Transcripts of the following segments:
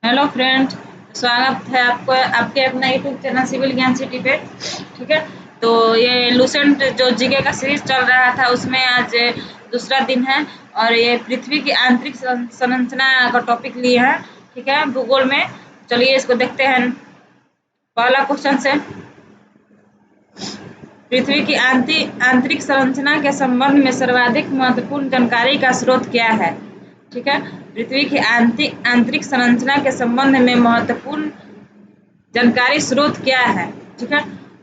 Hello friend, स्वागत है आपको आपके अपना यूट्यूब चैनल सिविल ज्ञान सिटी पे। ठीक है, तो ये लूसेंट जो जीके का सीरीज चल रहा था उसमें आज दूसरा दिन है और ये पृथ्वी की आंतरिक संरचना का टॉपिक लिए हैं। ठीक है, भूगोल में। चलिए इसको देखते हैं। पहला क्वेश्चन से, पृथ्वी की आंतरिक संरचना के संबंध में सर्वाधिक महत्वपूर्ण जानकारी का स्रोत क्या है? ठीक है, पृथ्वी की आंतरिक संरचना के संबंध में महत्वपूर्ण जानकारी स्रोत क्या है? ठीक है,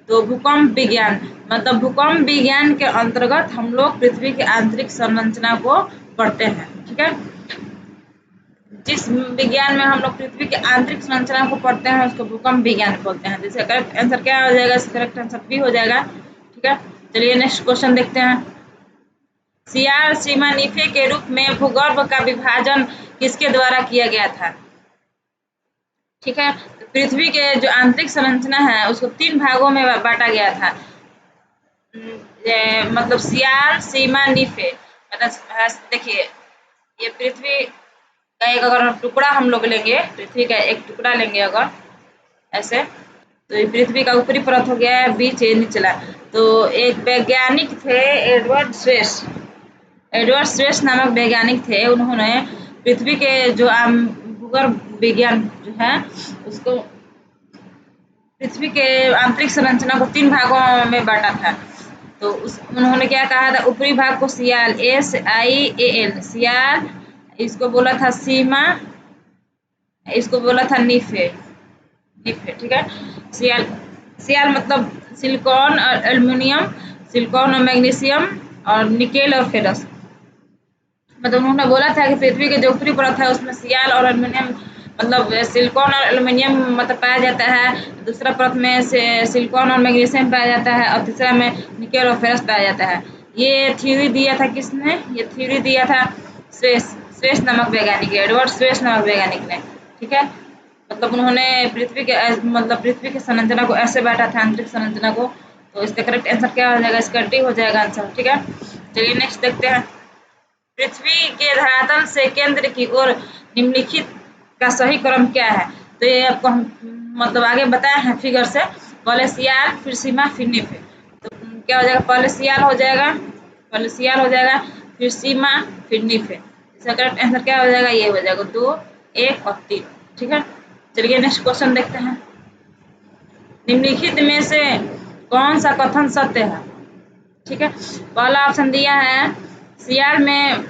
तो भूकंप विज्ञान, मतलब भूकंप विज्ञान के अंतर्गत हम लोग पृथ्वी की आंतरिक संरचना को पढ़ते हैं। ठीक है, जिस विज्ञान में हम लोग पृथ्वी की आंतरिक संरचना को पढ़ते हैं उसको भूकंप विज्ञान बोलते हैं। जैसे करेक्ट आंसर क्या हो जाएगा? करेक्ट आंसर बी हो जाएगा। ठीक है, चलिए नेक्स्ट क्वेश्चन देखते हैं। सियाल सीमा नीफे के रूप में भूगर्भ का विभाजन किसके द्वारा किया गया था? ठीक है, तो पृथ्वी के जो आंतरिक संरचना है उसको 3 भागों में बांटा गया था। मतलब सियाल सीमा नीफे, मतलब देखिए, ये पृथ्वी का एक अगर टुकड़ा हम लोग लेंगे, पृथ्वी का एक टुकड़ा लेंगे अगर ऐसे, तो ये पृथ्वी का ऊपरी परत हो गया है, बीच ये निचला। तो एक वैज्ञानिक थे एडवर्ड श्रेष्ठ नामक वैज्ञानिक थे। उन्होंने पृथ्वी के जो भूगर्भ विज्ञान जो है उसको, पृथ्वी के आंतरिक संरचना को 3 भागों में बांटा था। तो उन्होंने क्या कहा था? ऊपरी भाग को सियाल, SIAL सियाल, इसको बोला था सीमा, इसको बोला था नीफे। ठीक है, सियाल सियाल मतलब सिलिकॉन और एल्युमिनियम, सिलिकॉन और मैग्नीशियम और निकेल और फेरस। मतलब उन्होंने बोला था कि पृथ्वी के जो ऊपरी परत है उसमें सियाल और एल्युमिनियम, मतलब सिलिकॉन और एल्युमिनियम मतलब पाया जाता है। दूसरा परत में से सिलिकॉन और मैग्नीशियम पाया जाता है और तीसरा में निकेल और फेरस पाया जाता है। ये थ्योरी दिया था किसने? ये थ्योरी दिया था स्वेस नामक वैज्ञानिक, एडवर्ड स्वेस नामक वैज्ञानिक ने। ठीक है, मतलब उन्होंने पृथ्वी की संरचना को ऐसे बांटा था, आंतरिक संरचना को। तो इसका करेक्ट आंसर क्या हो जाएगा? इसका डी हो जाएगा आंसर। ठीक है, चलिए नेक्स्ट देखते हैं। पृथ्वी के धरातल से केंद्र की ओर निम्नलिखित का सही क्रम क्या है? तो ये आपको हम मतलब आगे बताए हैं फिगर से। पहले सियाल, फिर सीमा, फिर नीफे। तो क्या हो जाएगा? पहले सियाल हो जाएगा, फिर सीमा, फिर नीफे। इसका करेक्ट आंसर क्या हो जाएगा? ये हो जाएगा 2, 1 और 3। ठीक है, चलिए नेक्स्ट क्वेश्चन देखते हैं। निम्नलिखित में से कौन सा कथन सत्य है? ठीक है, पहला ऑप्शन दिया है सियाल में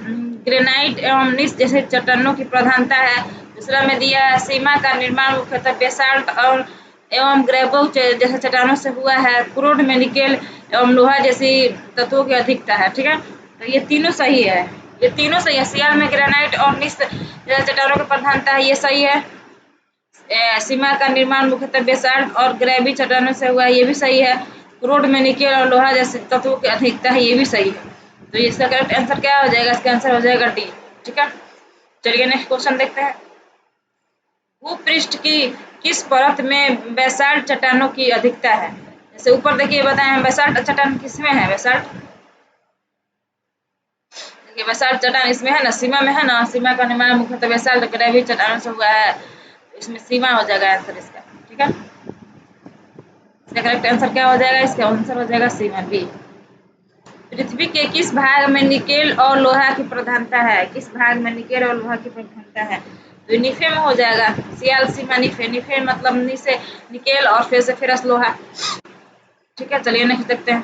ग्रेनाइट एवं निस जैसे चट्टानों की प्रधानता है। दूसरा में दिया है सीमा का निर्माण मुख्यतः बेसाल्ट और एवं ग्रेवो जैसे चट्टानों से हुआ है। क्रूड में निकेल एवं लोहा जैसी तत्वों की अधिकता है। ठीक है, तो ये तीनों सही है, ये तीनों सही है। सियाल में ग्रेनाइट और निस जैसे चट्टानों की प्रधानता है, ये सही है। सीमा का निर्माण मुख्यतः बेसाल्ट और ग्रेवी चट्टानों से हुआ है, ये भी सही है। क्रूड में निकेल और लोहा जैसे तत्वों की अधिकता है, ये भी सही है। तो इसका करेक्ट आंसर क्या हो जाएगा? इसका आंसर हो जाएगा डी। ठीक है, चलिए नेक्स्ट क्वेश्चन देखते हैं। भूपृष्ठ की किस परत में बेसाल्ट चट्टानों की अधिकता है? जैसे ऊपर देखिए बताए हैं, बेसाल्ट चट्टान किसमें है? बेसाल्ट, देखिए बेसाल्ट चट्टान इसमें है ना, सीमा में है ना। सीमा का निर्माण मुख्यतः बेसाल्ट ग्रेवी चट्टानों से हुआ है, इसमें सीमा हो जाएगा आंसर इसका। ठीक है, इसका करेक्ट आंसर क्या हो जाएगा? इसका आंसर हो जाएगा सीमा बी। पृथ्वी के किस भाग में निकेल और लोहा की प्रधानता है? किस भाग में निकेल और लोहा की प्रधानता है? तो नीफे में हो जाएगा। सियाल सीमा नीफे, नीफे मतलब नी से निकेल और फिर से फेरस लोहा। ठीक है, चलिए नेक्स्ट देखते हैं।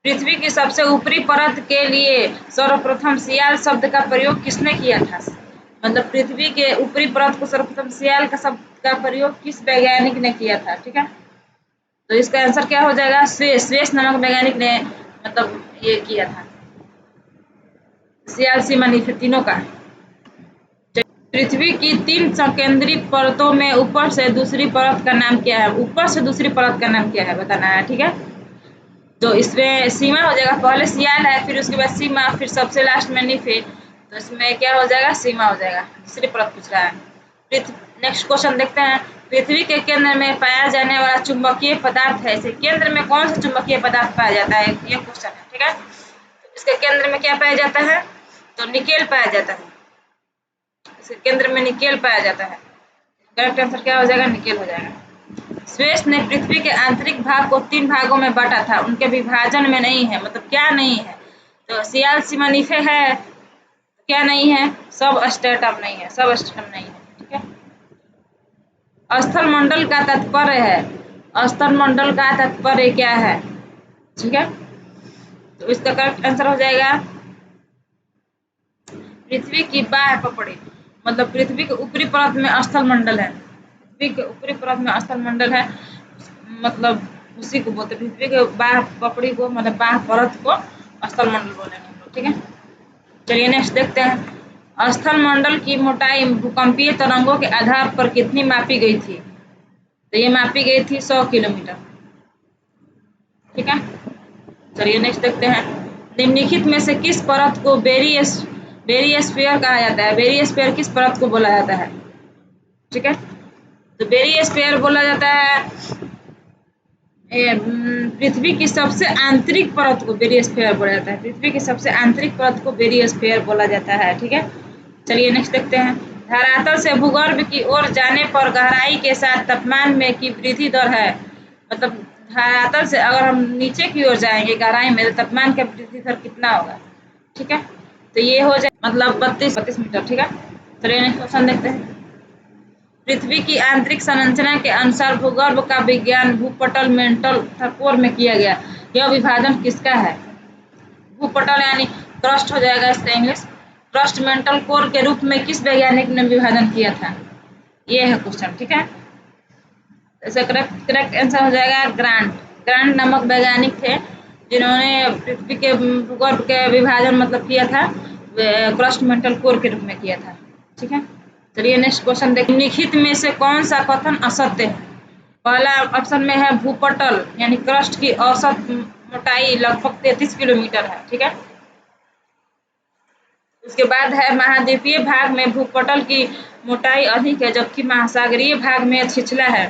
पृथ्वी की सबसे ऊपरी परत के लिए सर्वप्रथम सियाल शब्द का प्रयोग किसने किया था? मतलब पृथ्वी के ऊपरी परत को सर्वप्रथम सियाल का शब्द का प्रयोग किस वैज्ञानिक ने किया था? ठीक है, तो इसका आंसर क्या हो जाएगा? स्वेस नामक वैज्ञानिक ने मतलब ये किया था, सियाल सीमा नीफे तीनों का। पृथ्वी की 3 संकेंद्रित परतों में ऊपर से दूसरी परत का नाम क्या है? ऊपर से दूसरी परत का नाम क्या है बताना है। ठीक है, तो इसमें सीमा हो जाएगा, पहले सियाल है, फिर उसके बाद सीमा, फिर सबसे लास्ट में नीफे। तो इसमें क्या हो जाएगा? सीमा हो जाएगा, दूसरी परत पूछ रहा है। नेक्स्ट क्वेश्चन देखते हैं। पृथ्वी के केंद्र में पाया जाने वाला चुंबकीय पदार्थ है, इसे केंद्र में कौन सा चुंबकीय पदार्थ पाया जाता है? ये क्वेश्चन है। ठीक है, तो इसके केंद्र में क्या पाया जाता है? तो निकेल पाया जाता है, इसके केंद्र में निकेल पाया जाता है। करेक्ट आंसर क्या हो जाएगा? निकेल हो जाएगा। स्वेस ने पृथ्वी के आंतरिक भाग को 3 भागों में बांटा था, उनके विभाजन में नहीं है, मतलब क्या नहीं है? तो सियाल सीमानिफे है, क्या नहीं है? सब स्ट्रेटम नहीं है, सब स्ट्रेटम नहीं है। ठीक है। स्थल मंडल का तात्पर्य है, स्थल मंडल का तात्पर्य क्या है? ठीक है, तो इसका करेक्ट आंसर हो जाएगा पृथ्वी की बाह्य पपड़ी, मतलब पृथ्वी के ऊपरी परत में स्थल मंडल है, पृथ्वी के ऊपरी परत में स्थल मंडल है, मतलब उसी को बोलते, पृथ्वी के बाह्य पपड़ी को, मतलब बाह्य परत को स्थल मंडल बोलेंगे हम लोग। ठीक है, चलिए नेक्स्ट देखते हैं। स्थल मंडल की मोटाई भूकंपीय तरंगों के आधार पर कितनी मापी गई थी? तो ये मापी गई थी 100 किलोमीटर। ठीक है, चलिए नेक्स्ट देखते हैं। निम्नलिखित में से किस परत को बेरियस्फीयर कहा जाता है? बेरियस्फीयर किस परत को बोला जाता है? ठीक है, तो बेरियस्फीयर बोला जाता है पृथ्वी की सबसे आंतरिक परत को बेरियस्फीयर बोला जाता है, पृथ्वी की सबसे आंतरिक परत को बेरियस्फीयर बोला जाता है। ठीक है, चलिए नेक्स्ट देखते हैं। धरातल से भूगर्भ की ओर जाने पर गहराई के साथ तापमान में की वृद्धि दर है, मतलब धरातल से अगर हम नीचे की ओर जाएंगे गहराई में, तो तापमान का वृद्धि दर कितना होगा? ठीक है, तो ये हो जाए मतलब 32 मीटर। ठीक है, चलिए नेक्स्ट क्वेश्चन देखते हैं। पृथ्वी की आंतरिक संरचना के अनुसार भूगर्भ का विज्ञान भूपटल, मेंटल तथा कोर में किया गया। यह विभाजन किसका है? भूपटल यानी क्रस्ट हो जाएगा इसका इंग्लिश, क्रस्ट, मेंटल, कोर के रूप में किस वैज्ञानिक ने विभाजन किया था? ये है क्वेश्चन। ठीक है, इसका करेक्ट आंसर हो जाएगा ग्रांट। ग्रांट नामक वैज्ञानिक थे जिन्होंने पृथ्वी के भूगर्भ के विभाजन मतलब किया था, क्रस्ट, मेंटल, कोर के रूप में किया था। ठीक है, चलिए नेक्स्ट क्वेश्चन देखिए। निम्नलिखित में से कौन सा कथन असत्य है? पहला ऑप्शन में है भूपटल यानी क्रस्ट की औसत मोटाई लगभग 33 किलोमीटर है। ठीक है, उसके बाद है महाद्वीपीय भाग में भूपटल की मोटाई अधिक है, जबकि महासागरीय भाग में छिछला है।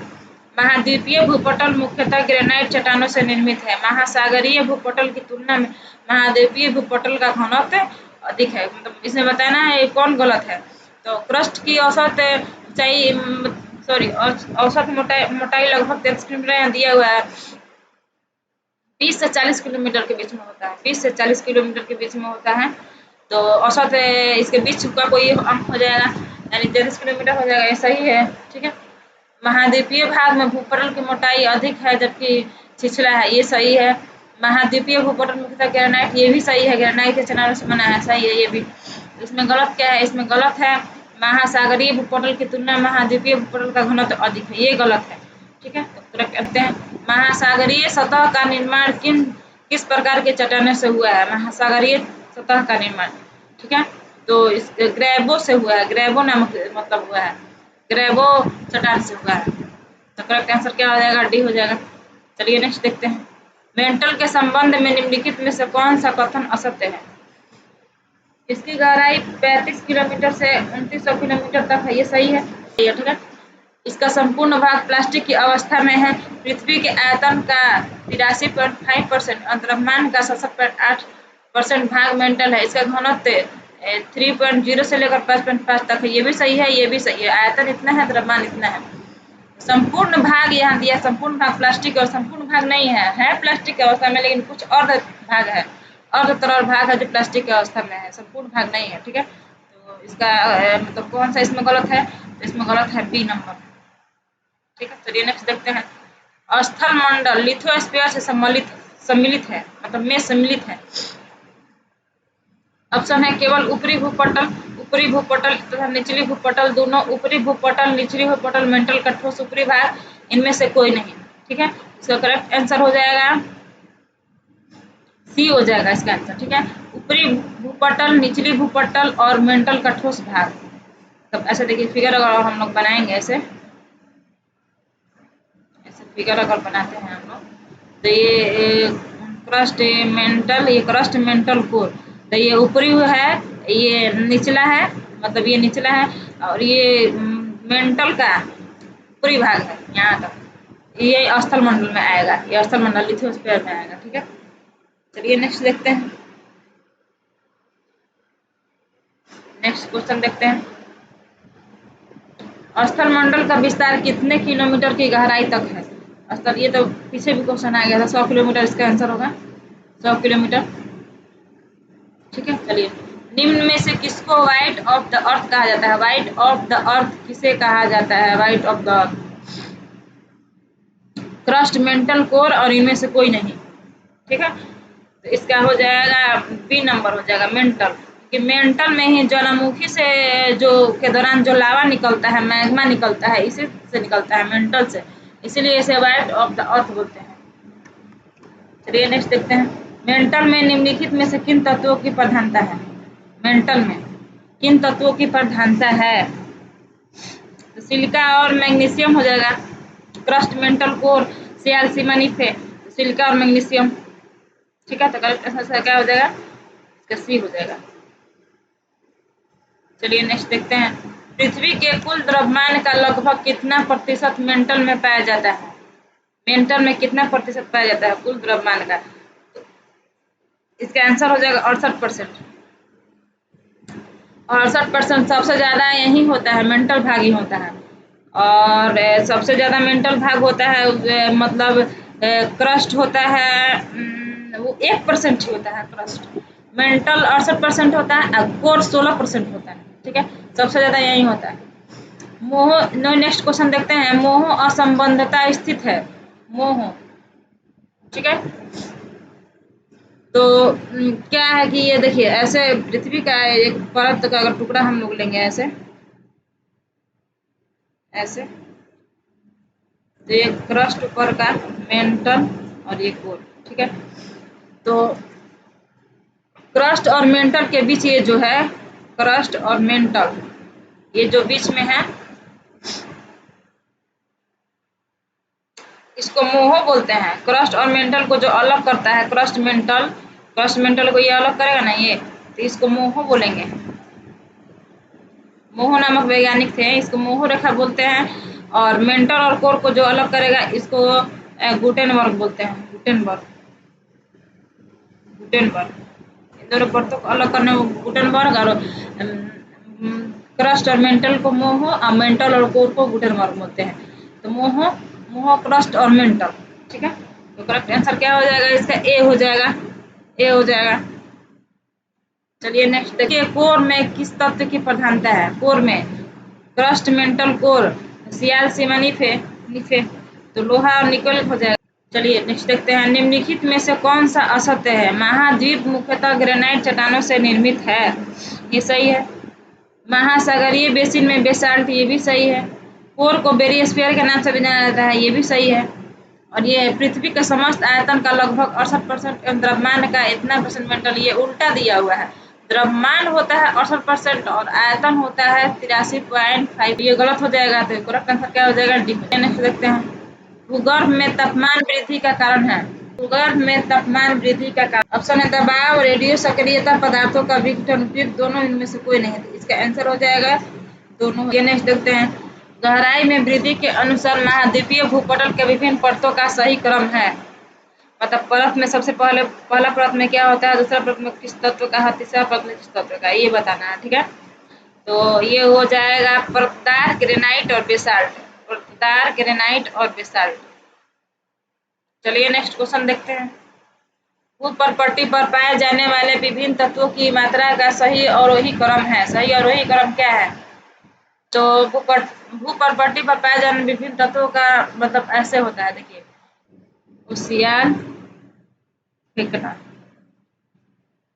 महाद्वीपीय भूपटल मुख्यतः ग्रेनाइट चट्टानों से निर्मित है। महासागरीय भूपटल की तुलना में महाद्वीपीय भूपटल का घनत्व अधिक है। मतलब इसमें बताना है कौन गलत है। तो क्रस्ट की औसत ऊंचाई, सॉरी, औसत मोटाई लगभग 33 किलोमीटर दिया हुआ है, 30 से 40 किलोमीटर के बीच में होता है, 20 से 40 किलोमीटर के बीच में होता है। तो औसत इसके बीच का कोई अंक हो जाएगा, यानी 33 किलोमीटर हो जाएगा, ये सही है। ठीक है, महाद्वीपीय भाग में भूपटल की मोटाई अधिक है जबकि छिछला है, ये सही है। महाद्वीपीय भूपटल मुख्यतः ग्रेनाइट, ये भी सही है, ग्रेनाइट के चट्टानों से बना है, सही है ये भी। इसमें गलत क्या है? इसमें गलत है महासागरीय भूपटल की तुलना में महाद्वीपीय भूपटल का घनत्व अधिक है, ये गलत है। ठीक है, तो करेक्ट करते हैं। महासागरीय सतह का निर्माण किस प्रकार के चट्टानों से हुआ है? महासागरीय सतह का निर्माण, ठीक है, तो इस ग्रेबो से हुआ है, ग्रेबो नामक मतलब हुआ है, ग्रेबो चट्टान से हुआ है। तो करेक्ट आंसर क्या हो जाएगा? डी हो जाएगा। चलिए नेक्स्ट देखते हैं। मेंटल के संबंध में निम्नलिखित में से कौन सा कथन असत्य है? इसकी गहराई 35 किलोमीटर से 2900 किलोमीटर तक है, ये सही है। ठीक है, इसका संपूर्ण भाग प्लास्टिक की अवस्था में है। पृथ्वी के आयतन का 83.5%, अंतरिक्ष का 67.8% भाग मेंटल है। इसका घनत्व 3.0 से लेकर 5.5 तक है, ये भी सही है, ये भी सही है। आयतन इतना है, द्रव्यमान इतना है। संपूर्ण भाग यहाँ दिया, संपूर्ण भाग प्लास्टिक और संपूर्ण भाग नहीं है प्लास्टिक की अवस्था में, लेकिन कुछ अर्ध भाग है, अर्ध तरल भाग है जो प्लास्टिक की अवस्था में है, संपूर्ण भाग नहीं है। ठीक है, तो इसका मतलब कौन सा इसमें गलत है? तो इसमें गलत है बी नंबर। ठीक है, चलिए नेक्स्ट देखते हैं। स्थल मंडल लिथोस्फीयर से सम्मिलित है, मतलब में सम्मिलित है। ऑप्शन है केवल ऊपरी भूपटल तथा निचली भूपटल दोनों, ऊपरी भूपटल, निचली भूपटल, मेंटल का ठोस ऊपरी भाग, इनमें से कोई नहीं। ठीक है, इसका करेक्ट आंसर हो जाएगा सी हो जाएगा इसका आंसर। ठीक है, ऊपरी भूपटल, निचली भूपटल और मेंटल का ठोस भाग। तब ऐसे देखिए फिगर अगर हम लोग बनाएंगे, ऐसे फिगर अगर बनाते हैं हम लोग, तो ये क्रस्ट मेंटल, ये क्रस्ट मेंटल कोर, तो ये ऊपरी है, ये निचला है, मतलब ये निचला है, और ये मेंटल का ऊपरी भाग है यहाँ तक, ये स्थल मंडल में आएगा, ये स्थल मंडल लिथोस्फीयर में आएगा। ठीक है, चलिए नेक्स्ट देखते हैं। नेक्स्ट क्वेश्चन देखते हैं। स्थल मंडल का विस्तार कितने किलोमीटर की गहराई तक है? स्थल, ये तो पीछे भी क्वेश्चन आ गया था। 100 किलोमीटर इसका आंसर होगा, 100 किलोमीटर। ठीक है, चलिए। निम्न में से किसको वाइट ऑफ द अर्थ कहा जाता है? वाइट ऑफ द अर्थ किसे कहा जाता है? White of the earth, crust, mantle, core और इनमें से कोई नहीं। ठीक है, तो इसका हो जाएगा बी नंबर हो जाएगा, मेंटल। कि मेंटल में ही ज्वालामुखी से जो के दौरान जो लावा निकलता है, मैग्मा निकलता है, इसी से निकलता है, मेंटल से, इसीलिए इसे वाइट ऑफ द अर्थ बोलते हैं। चलिए नेक्स्ट देखते हैं। मेंटल में निम्नलिखित में से किन तत्वों की प्रधानता है? मेंटल में किन तत्वों की प्रधानता है? तो सिलिका और मैग्नीशियम हो जाएगा। क्रस्ट, मेंटल, कोर, सीआर, सीमानिफे, सिलिका और मैग्नीशियम। ठीक है, तो करेक्ट आंसर क्या हो जाएगा? इसका सी हो जाएगा। चलिए नेक्स्ट देखते हैं। पृथ्वी के कुल द्रव्यमान का लगभग कितना प्रतिशत मेंटल में पाया जाता है? मेंटल में कितना प्रतिशत पाया जाता है कुल द्रव्यमान का? इसका आंसर हो जाएगा 68%। 68% सबसे ज्यादा यही होता है, मेंटल भाग ही होता है। और सबसे ज्यादा मेंटल भाग होता है, मतलब क्रस्ट होता है, वो 1% ही होता है क्रस्ट। मेंटल 68% होता है और कोर 16% होता है। ठीक है, सबसे ज्यादा यही होता है। मोह, नेक्स्ट क्वेश्चन देखते हैं। मोह असंबंधता स्थित है। मोह, ठीक है, तो क्या है कि ये देखिए, ऐसे पृथ्वी का एक परत का अगर टुकड़ा हम लोग लेंगे ऐसे ऐसे, तो ये क्रस्ट ऊपर का, मेंटल और ये कोर। ठीक है, तो क्रस्ट और मेंटल के बीच ये जो है, क्रस्ट और मेंटल, ये जो बीच में है, इसको मोह बोलते हैं। क्रस्ट और मेंटल को जो अलग करता है, क्रस्ट मेंटल को ये अलग करेगा ना, ये, तो इसको मोह बोलेंगे। मोह नामक वैज्ञानिक थे, इसको मोह रेखा बोलते हैं। और मेंटल और कोर को जो अलग करेगा, इसको गुटेनबर्ग बोलते हैं। गुटेनबर्ग इन दोनों परतों को अलग करने में गुटेनबर्ग, और क्रस्ट और मेंटल को मोह, और मेंटल और कोर को गुटेनबर्ग बोलते हैं। तो मोह, क्रस्ट और मेंटल। ठीक है, तो करेक्ट आंसर क्या हो जाएगा इसका? ए हो जाएगा, ए हो जाएगा। चलिए नेक्स्ट देखिए। कोर में किस तत्व की प्रधानता है? कोर में क्रस्ट, मेंटल, कोर, सीआर, सीमानिफे, तो लोहा और निकल हो जाएगा। चलिए नेक्स्ट देखते हैं। निम्नलिखित में से कौन सा असत्य है? महाद्वीप मुख्यतः ग्रेनाइट चट्टानों से निर्मित है, ये सही है। महासागरीय बेसिन में बेसाल्ट, ये भी सही है। कोर को बेरिस्फीयर के नाम से भी जाना जाता है, ये भी सही है। और ये पृथ्वी के समस्त आयतन का लगभग 68% एवं द्रव्यमान का इतना परसेंट मेंटल, ये उल्टा दिया हुआ है। द्रव्यमान होता है 68% और आयतन होता है 83.5। ये गलत हो जाएगा, तो करेक्ट आंसर क्या हो जाएगा? डी। नेक्स्ट देखते हैं। भूगर्भ में तापमान वृद्धि का कारण है। भूगर्भ में तापमान वृद्धि का कारण, ऑप्शन है दबाव, रेडियो सक्रियता, पदार्थों का विघटन, उपयुक्त दोनों इनमें से कोई नहीं है, तो इसका आंसर हो जाएगा दोनों। ये नेक्स्ट देखते हैं। गहराई में वृद्धि के अनुसार महाद्वीपीय भूपटल के विभिन्न परतों का सही क्रम है। मतलब परत में सबसे पहला परत में क्या होता है, दूसरा परत में किस तत्व का है, तीसरा परत में किस तत्व का, ये बताना है। ठीक है, तो ये हो जाएगा परतदार, ग्रेनाइट और बेसाल्ट। परतदार, ग्रेनाइट और बेसाल्ट। चलिए नेक्स्ट क्वेश्चन देखते हैं। भूपर्पट्टी पर पाए जाने वाले विभिन्न तत्वों की मात्रा का सही अवरोही क्रम है। सही अवरोही क्रम क्या है? तो भूपर्पट्टी पर पाए जाने विभिन्न तत्वों का मतलब ऐसे होता है, देखिए। उसियान फेंकना,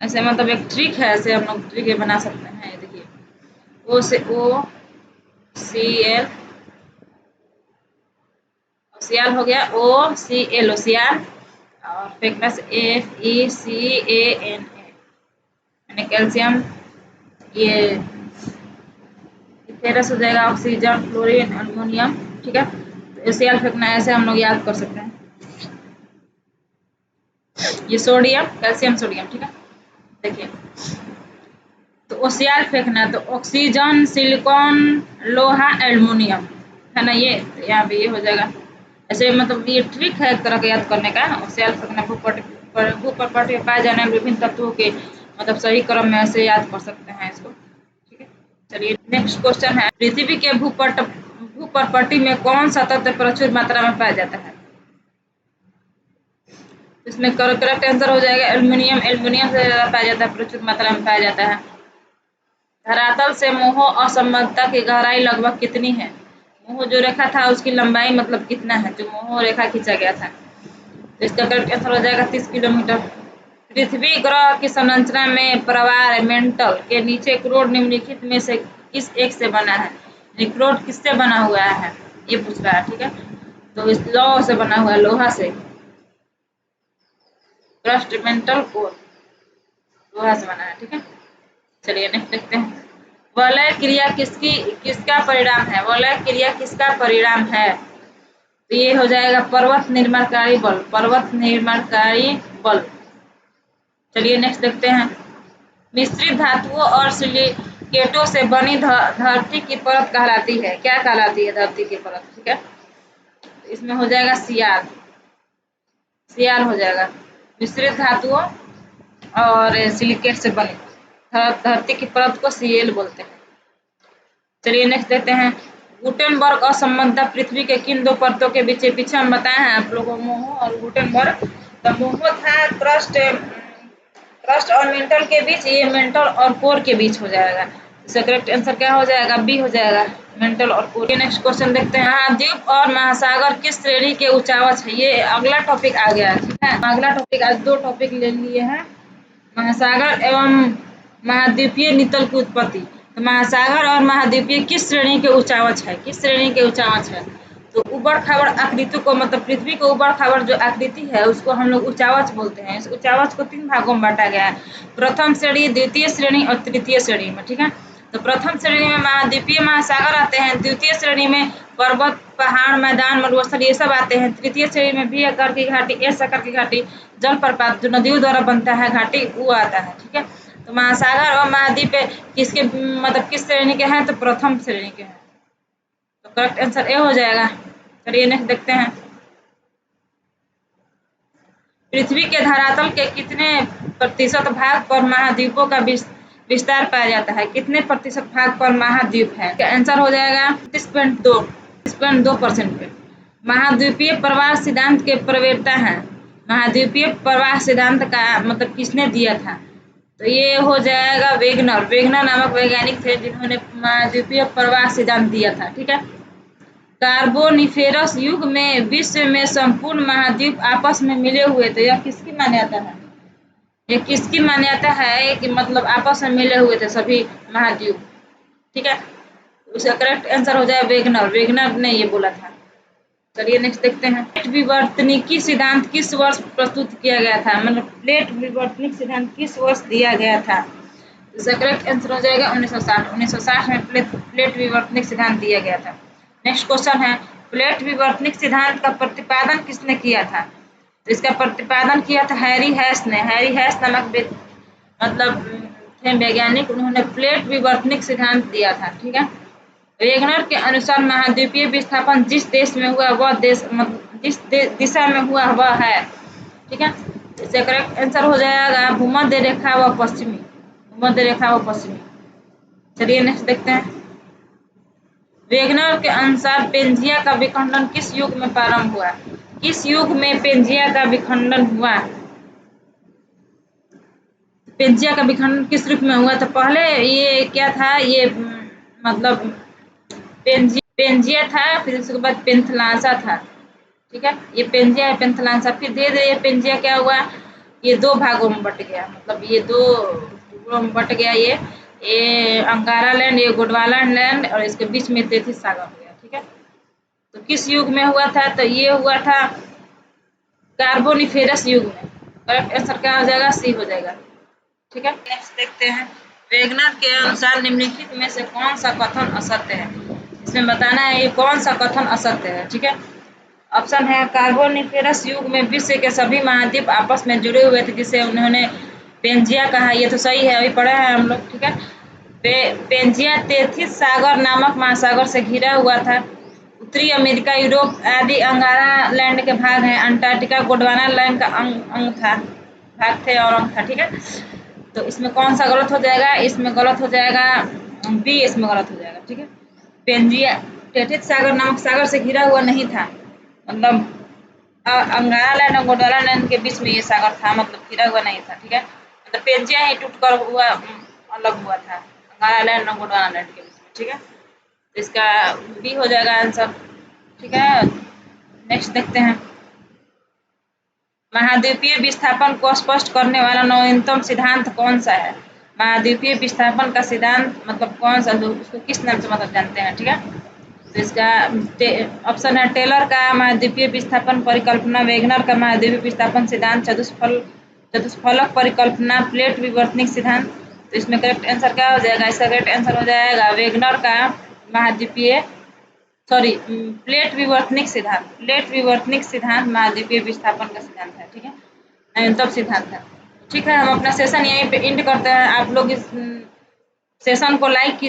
ऐसे मतलब एक ट्रिक है, ऐसे हम लोग ट्रिक बना सकते हैं। ये देखिए, ओ से ओ, सी एल, ओसियाल हो गया, ओ सी एल ओसियाल, और फेंकना से F E C A N A, यानी कैल्शियम। ये फेरस हो जाएगा, ऑक्सीजन, फ्लोरीन, अल्मोनियम। ठीक है, तो ओसियाल फेंकना ऐसे हम लोग याद कर सकते हैं। ये सोडियम, कैल्शियम, सोडियम। ठीक है, देखिए, तो ओसियाल फेंकना, तो ऑक्सीजन, सिलिकॉन, लोहा, एल्युमिनियम, है ना, ये यहाँ पे ये हो जाएगा। ऐसे मतलब ये ट्रिक है एक तरह का याद करने का। ओसियाल फेंकना, भूपर्पट्टी में पाए जाने विभिन्न तत्वों के मतलब सही क्रम में ऐसे याद कर सकते हैं इसको। ठीक है, चलिए नेक्स्ट क्वेश्चन है। पृथ्वी के ऊपर पट्टी में कौन सा तत्व प्रचुर मात्रा में पाया जाता है? इसमें करेक्ट आंसर हो जाएगा एल्युमिनियम। एल्युमिनियम से ज्यादा पाया जाता है, प्रचुर मात्रा में पाया जाता है। धरातल से मोह असंबद्धता की गहराई लगभग कितनी है? मोह जो रेखा था उसकी लंबाई मतलब कितना है, जो मोह रेखा खींचा गया था। तो इसका करेक्ट आंसर हो जाएगा 30 किलोमीटर। पृथ्वी ग्रह की संरचना में प्रवाह मेंटल के नीचे क्रोड निम्नलिखित में से किस एक से बना है? क्रोड किससे बना हुआ है ये पूछ रहा है, ठीक है। तो इस लौह से बना हुआ है, लोहा से। क्रस्ट मेंटल कोर लोहा से बना है, ठीक है। चलिए नेक्स्ट देखते हैं। वलय क्रिया किसका परिणाम है? वलय क्रिया किसका परिणाम है? तो ये हो जाएगा पर्वत निर्माणकारी बल। पर्वत निर्माणकारी बल। चलिए नेक्स्ट देखते हैं। मिश्रित धातुओं और सिलिकेटों से बनी धरती की परत कहलाती है, क्या कहलाती है धरती की परत, ठीक है। इसमें हो जाएगा सियार। सियार हो जाएगा। मिश्रित धातुओं और सिलिकेट से बनी धरती की परत को सीएल बोलते हैं। चलिए नेक्स्ट देखते हैं। गुटेनबर्ग असंबद्धता पृथ्वी के किन दो परतों के बीच? पीछे हम बताए हैं आप लोगों को, मोह और गुटेनबर्ग। तो मोह था क्रस्ट और मेंटल के बीच, ये मेंटल और कोर के बीच हो जाएगा। इसका करेक्ट आंसर क्या हो जाएगा? बी हो जाएगा, मेंटल और कोर। नेक्स्ट क्वेश्चन देखते हैं। महाद्वीप और महासागर किस श्रेणी के उच्चावच है? ये अगला टॉपिक आ गया, ठीक है। अगला टॉपिक, आज दो टॉपिक ले लिए हैं, महासागर एवं महाद्वीपीय नितल की उत्पत्ति। तो महासागर और महाद्वीपीय किस श्रेणी के उच्चावच है? किस श्रेणी के उच्चावच है? तो उबड़ खाबड़ आकृति को, मतलब पृथ्वी को उबड़ खाबड़ जो आकृति है उसको हम लोग उच्चावच बोलते हैं। इस उच्चावच को 3 भागों में बांटा गया है, प्रथम श्रेणी, द्वितीय श्रेणी और तृतीय श्रेणी में, ठीक है। तो प्रथम श्रेणी में महाद्वीपीय महासागर आते हैं, द्वितीय श्रेणी में पर्वत, पहाड़, मैदान, मरुस्थल ये सब आते हैं, तृतीय श्रेणी में बी आकार की घाटी, एस आकार की घाटी, जलप्रपात जो नदियों द्वारा बनता है घाटी, वो आता है, ठीक है। तो महासागर और महाद्वीप किसके मतलब किस श्रेणी के हैं? तो प्रथम श्रेणी के हैं। तो करेक्ट आंसर ए हो जाएगा। चलिए नेक्स्ट देखते हैं। पृथ्वी के धरातल के कितने प्रतिशत भाग पर महाद्वीपों का विस्तार पाया जाता है? कितने प्रतिशत भाग पर महाद्वीप है? आंसर हो जाएगा 30.2% पे। महाद्वीपीय प्रवाह सिद्धांत के प्रवर्ता हैं। महाद्वीपीय प्रवाह सिद्धांत का मतलब किसने दिया था? तो ये हो जाएगा वेगनर। वेगनर नामक वैज्ञानिक थे जिन्होंने महाद्वीपीय प्रवाह सिद्धांत दिया था, ठीक है। कार्बोनिफेरस युग में विश्व में संपूर्ण महाद्वीप आपस में मिले हुए थे, यह किसकी मान्यता है? ये किसकी मान्यता है कि मतलब आपस में मिले हुए थे सभी महाद्वीप, ठीक है। उसका करेक्ट आंसर हो जाए वेगनर। वेगनर ने ये बोला था। चलिए नेक्स्ट देखते हैं। प्लेट विवर्तनिकी सिद्धांत किस वर्ष प्रस्तुत किया गया था? मतलब प्लेट विवर्तनिक सिद्धांत किस वर्ष दिया गया था? इसका करेक्ट आंसर हो जाएगा 1960। 1960 में प्लेट विवर्तनिक सिद्धांत दिया गया था। नेक्स्ट क्वेश्चन है, प्लेट विवर्तनिक सिद्धांत का प्रतिपादन किसने किया था? तो इसका प्रतिपादन किया था हैरी हैश ने। हैरी हैश नामक मतलब थे वैज्ञानिक, उन्होंने प्लेट विवर्तनिक सिद्धांत दिया था, ठीक है। वेगनर के अनुसार महाद्वीपीय विस्थापन जिस देश में हुआ वह देश मतलब जिस दिशा में हुआ वह है, ठीक है। इसका करेक्ट आंसर हो जाएगा भूमध्य रेखा व पश्चिमी। भूमध्य रेखा व पश्चिमी। चलिए नेक्स्ट देखते हैं। वेगनर के अनुसार पेंजिया का विखंडन किस युग में प्रारंभ हुआ? किस युग में पेंजिया का विखंडन हुआ? पेंजिया का विखंडन किस रूप में हुआ? तो पहले ये क्या था, ये मतलब पेंजिया था, फिर उसके बाद पेंथलासा था, ठीक है। ये पेंजिया पेंथलासा, फिर धीरे धीरे ये पेंजिया क्या हुआ, ये 2 भागों में बट गया, मतलब ये 2 टुकड़ों में बट गया। ये अंगारा लैंड, ये गोंडवाना लैंड, और इसके बीच में तेथिस सागर हो गया, ठीक है। तो किस युग में हुआ था? तो ये हुआ था कार्बोनिफेरस युग में। करेक्ट आंसर क्या हो जाएगा? सी हो जाएगा, ठीक है। नेक्स्ट देखते हैं। वेगनर के अनुसार निम्नलिखित में से कौन सा कथन असत्य है? इसमें बताना है ये कौन सा कथन असत्य है, ठीक है। ऑप्शन है, कार्बोनिफेरस युग में विश्व के सभी महाद्वीप आपस में जुड़े हुए थे जिसे उन्होंने पेंजिया कहा। ये तो सही है, अभी पढ़ा है हम लोग, ठीक है। पेंजिया तेथिस सागर नामक महासागर से घिरा हुआ था। उत्तरी अमेरिका, यूरोप आदि अंगारा लैंड के भाग हैं। अंटार्कटिका गोंडवाना लैंड का अंग था, भाग थे और अंग था, ठीक है। तो इसमें कौन सा गलत हो जाएगा? इसमें गलत हो जाएगा बी, इसमें गलत हो जाएगा, ठीक है। पेंजिया टेथिस सागर नामक सागर से घिरा हुआ नहीं था। मतलब अंगारा लैंड और गोंडवाना लैंड के बीच में ये सागर था, मतलब घिरा हुआ नहीं था। ठीक है, मतलब पेंजिया ही टूट कर हुआ अलग हुआ था अंगारा लैंड और गोंडवाना लैंड के बीच में। ठीक है, तो इसका बी हो जाएगा आंसर। ठीक है, नेक्स्ट देखते हैं। महाद्वीपीय विस्थापन को स्पष्ट करने वाला नवीनतम सिद्धांत कौन सा है? महाद्वीपीय विस्थापन का सिद्धांत मतलब कौन सा, उसको किस नाम से मतलब जानते हैं? ठीक है, तो इसका ऑप्शन है टेलर का महाद्वीपीय विस्थापन परिकल्पना, वेगनर का महाद्वीपीय विस्थापन सिद्धांत, चतुष्फलक परिकल्पना, प्लेट विवर्तनिक सिद्धांत। तो इसमें करेक्ट आंसर क्या हो जाएगा? इसका करेक्ट आंसर हो जाएगा वेगनर का महाद्वीपीय प्लेट विवर्तनिक सिद्धांत। प्लेट विवर्तनिक सिद्धांत महाद्वीपीय विस्थापन का सिद्धांत है। ठीक है, नवीनतम सिद्धांत है। ठीक है, हम अपना सेशन यहीं पे एंड करते हैं। आप लोग इस सेशन को लाइक कीजिए।